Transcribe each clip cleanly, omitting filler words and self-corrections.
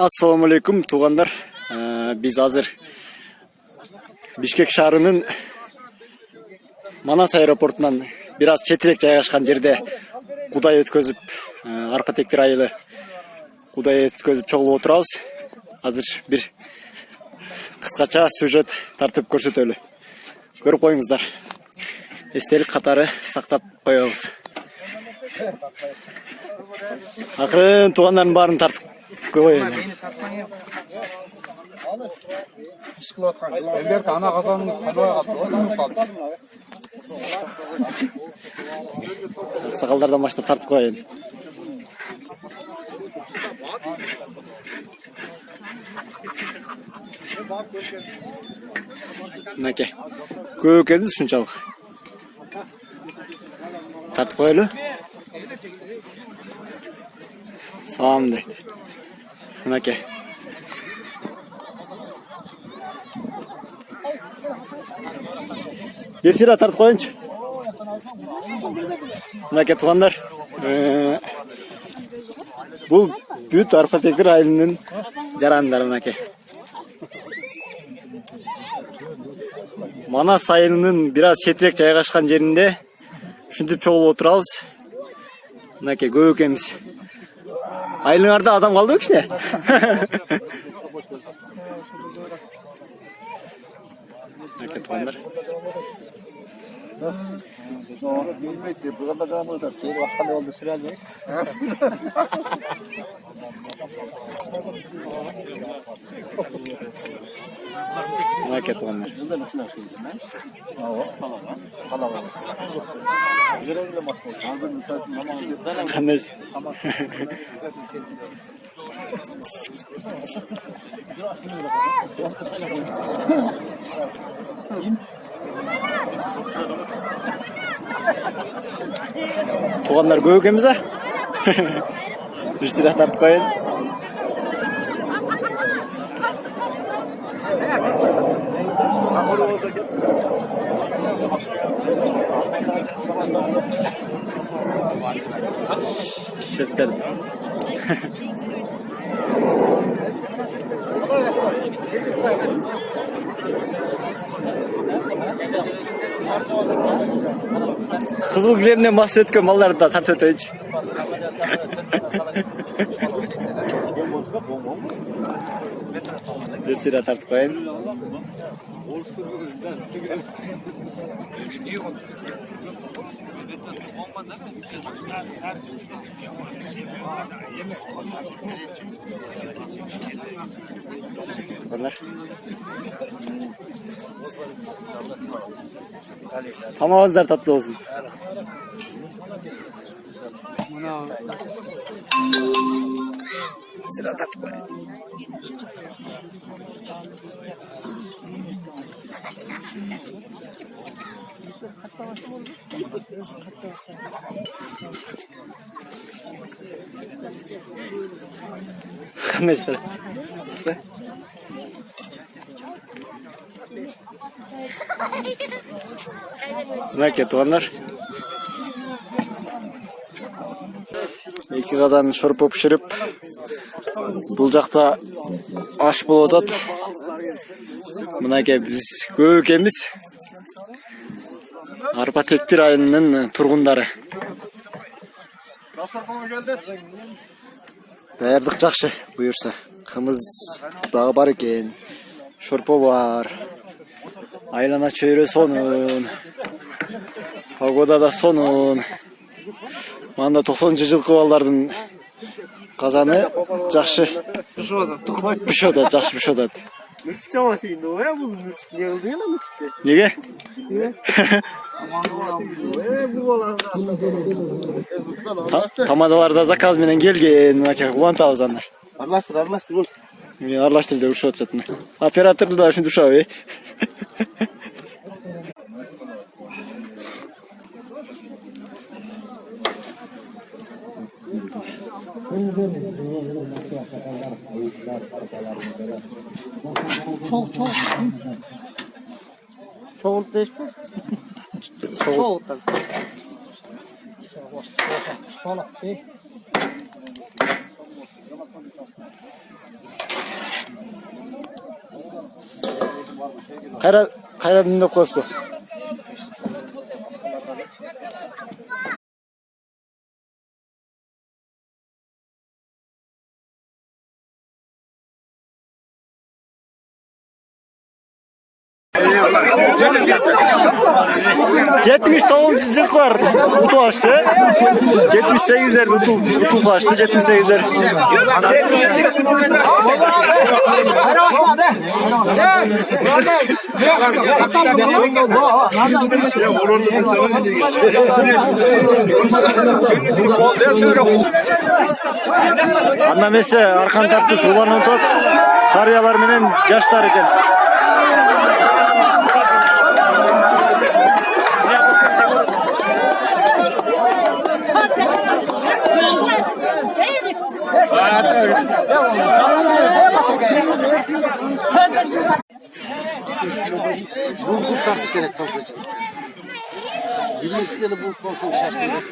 Assalamu alaikum tuğanlar. Biz hazır Bişkek şahrının Manas aeroportundan biraz çetirek жайгашкан жерде кудай өткөзүп, арпа тектир айылы кудай өткөзүп чогулуп отурабыз. Азыр бир кыскача сюжет тартып көрсөтөлү. Көрүп коюңуздар. Эстелик катары сактап коебуз. Акырын тугандардын баарын тартып коеюн. Элберт ана казаныңыз кайбай калды. Сакалдардан баштап тартып коеюн. Мынакей. Көп экенбиз ушунчалык. Тартып коелу. Салам дейт. Мынакей. Bir sıra tart koyunç. Mınakey tuğanlar. Bu büyük arpa tekir ailinin jaranları mınakey. Manas айылынын biraz çetirek жайгашкан жеринде ушинтип чогулуп отурабыз. Мынакей көп экенбиз. Айылыңарда адам калдыбы кичине? Мынакей туғандар. Мынакей туғандар. Кандайсыз? Туғандар көп екенбіз а? Bir silah тартып коеюн. Şefler. Kızıl gilemden basıp ötken malları da tartı öteyinç. Bir sıra tartı koyun. Bunlar. Tamamızlar tatlı olsun. Sıra tatlı koyun. Neyse. Sıra. Mынакей туғандар. Эки казан шорпо пиширип, бул жакта аш болуп атат. Мынакей биз көп экенбиз. Арпа тектир айылынын тургундары. Даярдык жакшы буюрса. Кымыз дагы бар экен. Шорпо бар. Айлана чөйрө сонун. Погода да сонун. Манда 90-жылкы балдардын казаны жакшы бишип атат, жакшы бишип атат. Мырчык жабасы инде ой, бул мырчык не кылды ана мырчыкты? Неге? Тамадаларда заказ менен келген, мынача улантабыз анда. Аралаштыр. Мен аралаштырып деп ушуп атышат. Операторду да ушинтип ушабы. Çoğult değiş mi? Çoğult. Kayra dinlep koyasın. 79'cuklar utu açtı. 78'ler utu açtı. 78'ler. Anna mese arkan tartı sularını tutup karyalar menen yaşlar eken. Bunu kurtarmış gerek toplayacak. Birincisi de bu olsun şaştıracak.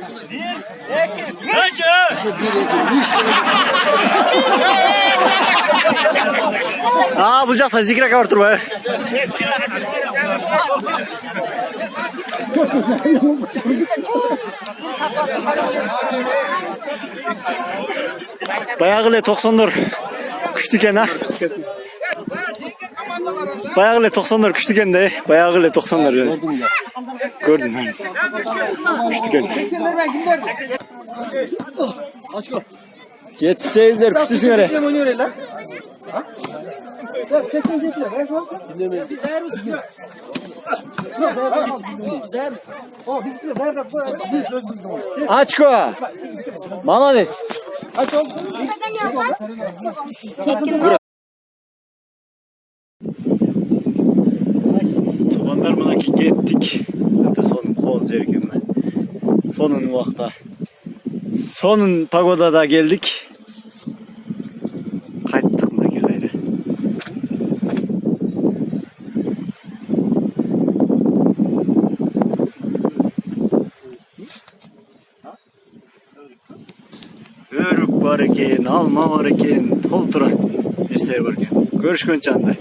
Aa bulacak da zikre kavartır be. Bayağı ile 90'lar küçtüken ha. Bayağı ile 90'lar küçtüken de bayağı ile 90'lar yani. Gördüm ben. Küçtüken. 78'ler küçtüsün hele. Açko. Malades. Çobanlarmanaki gittik. Hatta sonun kol zevkimle. Sonun vakta. Sonun pagodada geldik. Kayttık maki gayrı. Örük var eken, alma var eken, toltura. Eser var eken. Görüşkün çanda.